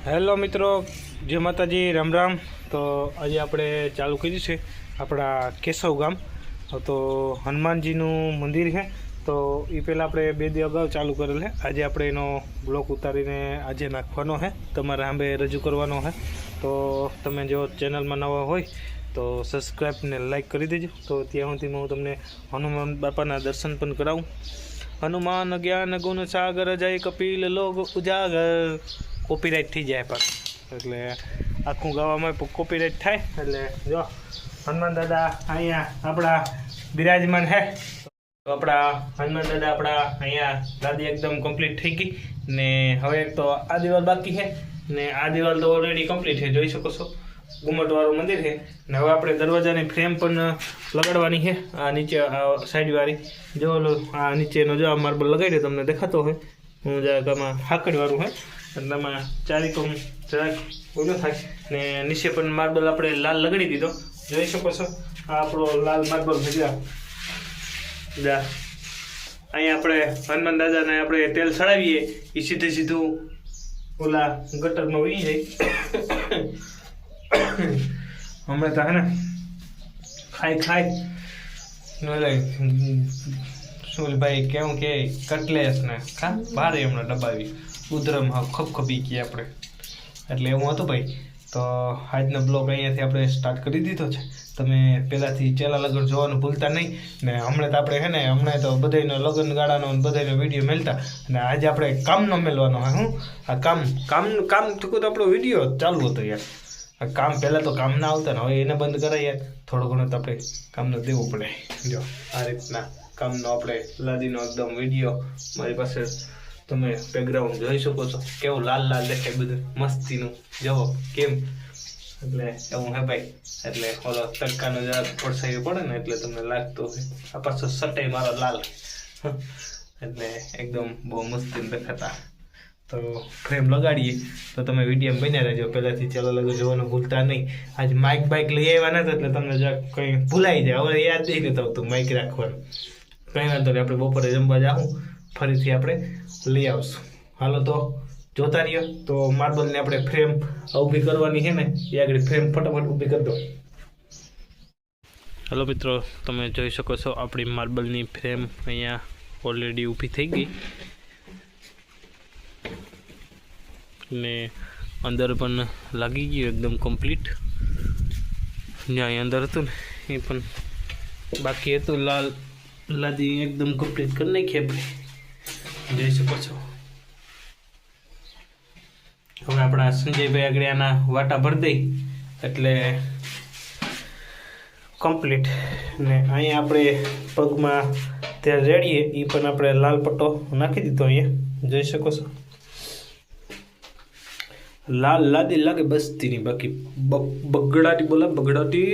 Hello મિત્રો, જય માતાજી, રામ રામ। તો આજે આપણે ચાલુ કર્યું છે આપણા કેશવ ગામ। તો હનુમાનજીનું મંદિર છે, તો એ પહેલાં આપણે 2 દી અગાઉ ચાલુ કરેલ છે। આજે આપણે એનો બ્લોક ઉતારીને આજે નાખવાનો છે, તમારે સામે રજૂ કરવાનો છે। તો તમે જો ચેનલમાં નવા હોય તો સબસ્ક્રાઈબ ને લાઈક કરી દેજો। તો ત્યાં સુધીમાં હું તમને હનુમાન બાપાના દર્શન પણ કરાવું। હનુમાન જ્ઞાન ગુણ સાગર જય કપિલ લોક ઉજાગર। કોપીરાઇટ થઈ જાય પણ, એટલે આખું ગાવામાં કોપીરાઇટ થાય। એટલે જો હનુમાન દાદા અહીંયા આપણા બિરાજમાન છે। તો આપણા હનુમાન દાદા આપણા અહીંયા દાદી એકદમ કમ્પ્લીટ થઈ ગઈ ને હવે એક તો આ દિવાલ બાકી છે ને આ દિવાલ તો ઓલરેડી કમ્પ્લીટ છે, જોઈ શકો છો। ઘુમટવાળું મંદિર છે ને હવે આપણે દરવાજાની ફ્રેમ પણ લગાડવાની છે। આ નીચે સાઈડવાળી જો આ નીચેનો જો આ માર્બલ લગાડી તમને દેખાતો હોય, હું જરાક આમાં હાકડવાળું છે એટલે આમાં ચારીકોમ જરાક ઓલો થાય ને નીચે પણ માર્બલ આપણે લાલ લગાડી દીધો, જોઈ શકો છો। આ આપણો લાલ માર્બલ ભેગા જા અહીંયા આપણે હનુમાન દાદાને આપણે તેલ ચડાવીએ એ સીધું ઓલા ગટરમાં વહી જાય। હમણાં તો હે ને ખાઈ સુલભાઈ કેવું કે કટલેસ ને ખા ભારે હમણાં દબાવી ઉધરમ ખપખપી ગઈ આપણે, એટલે એવું હતું ભાઈ। તો આજનો બ્લોગ અહીંયાથી આપણે સ્ટાર્ટ કરી દીધો છે। તમે પહેલાંથી ચેલા લગન જોવાનું ભૂલતા નહીં ને હમણાં તો આપણે છે ને હમણાં તો બધાનો લગ્ન ગાળાનો બધાનો વિડીયો મેળતા અને આજે આપણે કામનો મેળવાનો હોય। હું આ કામ થયું તો આપણો વિડીયો ચાલુ હતો યાર। આ કામ પહેલાં તો કામ ના આવતા ને હવે એને બંધ કરાય યાર, થોડો ઘણો તો આપણે કામનો દેવું પડે। જો આ રીતના કામનો આપણે લાદીનો એકદમ વિડીયો મારી પાસે તમે બેકગ્રાઉન્ડ જોઈ શકો છો, કેવું લાલ દેખાય બધું મસ્તીનું જવો કેમ, એટલે એવું હે ભાઈ। એટલે ઓલો તડકાનો જરા પડસાવી પડે ને એટલે તમને લાગતું હોય આ પાછો સટાઈ મારો લાલ એટલે એકદમ બહુ મસ્તી દેખાતા। તો ફ્રેમ લગાડીએ તો તમે વિડીયો બન્યા રહેજો, પહેલાંથી ચાલો લગો જોવાનું ભૂલતા નહીં। આજ માઇક બાઇક લઈ આવ્યા નથી એટલે તમને જરા કંઈ ભૂલાઈ જાય, હવે યાદ નહીં નથી આવતું માઇક રાખવાનું। કંઈ વાંધો નહીં, આપણે બપોરે જમવા જાઉં ફરીથી આપણે લઈ આવશું। હાલો તો જોતા રહ્યો। તો માર્બલને આપણે ફ્રેમ ઊભી કરવાની છે ને એ આગળ ફ્રેમ ફટાફટ ઊભી કરી દો। હાલો મિત્રો, તમે જોઈ શકો છો આપણી માર્બલની ફ્રેમ અહીંયા ઓલરેડી ઊભી થઈ ગઈ ને અંદર પણ લાગી ગયું એકદમ કમ્પ્લીટ। જ્યાં અંદર હતું ને એ પણ બાકી હતું, લાદી એકદમ કમ્પ્લીટ કરી નાખી આપણે, જોઈ શકો છો। હવે આપણા સંજયભાઈ આગળ આના વાટા ભરી દઈ એટલે કમ્પ્લીટ ને અહીંયા આપણે પગમાં તેલ રેડીએ એ પણ આપણે લાલ પટ્ટો નાખી દીધો અહીંયા, જોઈ શકો છો। લાલ લાદી લાગે બસ્તીની, બાકી બગડાટી બોલા બગડાટી।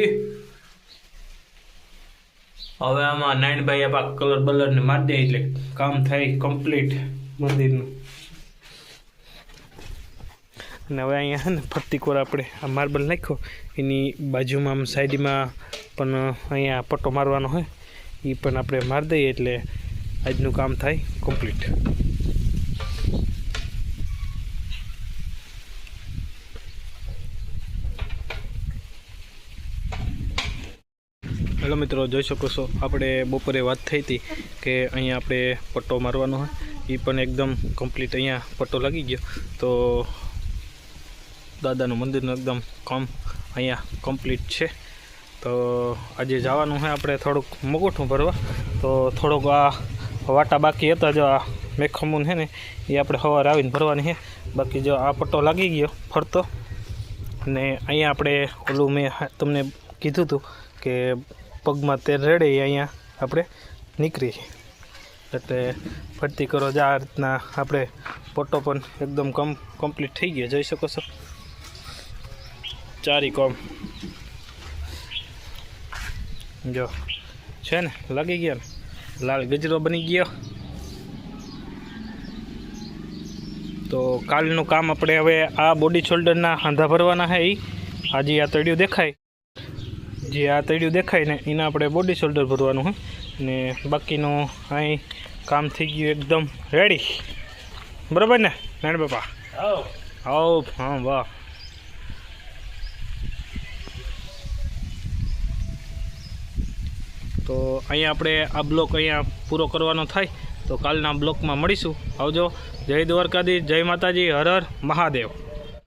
હવે આમાં નાઈનભાઈ આપણા કલર બલરને મારી દે એટલે કામ થાય કમ્પ્લીટ મંદિરનું। અને હવે અહીંયા છે ને ફરતી કોર આપણે આ માર્બલ નાખ્યો એની બાજુમાં આમ સાઈડમાં પણ અહીંયા પટ્ટો મારવાનો હોય એ પણ આપણે મારી દઈએ એટલે આજનું કામ થાય કમ્પ્લીટ। હેલો મિત્રો, જોઈ શકો છો આપણે બપોરે વાત થઈ હતી કે અહીંયા આપણે પટ્ટો મારવાનો હોય એ પણ એકદમ કમ્પ્લીટ અહીંયા પટ્ટો લાગી ગયો। તો દાદાનું મંદિરનું એકદમ કામ અહીંયા કમ્પ્લીટ છે। તો આજે જવાનું છે આપણે થોડુંક મગોઠું ભરવા, તો થોડોક આ વાટા બાકી હતા જો આ મેખમૂન છે ને એ આપણે સવારે આવીને ભરવાની છે। બાકી જો આ પટ્ટો લાગી ગયો ફરતો ને અહીંયા આપણે ઓલું મેં તમને કીધું હતું કે પગમાં તેલ રેડે એ અહીંયા આપણે નીકળી છે, એટલે ફરતી કરો જ આ રીતના આપણે પટ્ટો પણ એકદમ કમ્પ્લીટ થઈ ગયો, જોઈ શકો છો। ચારી કોમ જો છે ને લાગી ગયા ને, લાલ ગજરો બની ગયો। તો કાલનું કામ આપણે હવે આ બોડી શોલ્ડરના હાંધા ભરવાના છે। એ આજે આ તળિયું દેખાય, જે આ તળિયું દેખાય ને એના આપણે બોડી શોલ્ડર ભરવાનું હોય ને બાકીનું અહીં કામ થઈ ગયું એકદમ રેડી, બરાબર ને નાણ બાપા? આવો હા વાહ. તો અહીંયા આપણે આ બ્લોક અહીંયા પૂરો કરવાનો થાય. તો કાલના બ્લોકમાં મળીશું. આવજો. જય દ્વારકાધીશ, જય માતાજી, હર હર મહાદેવ.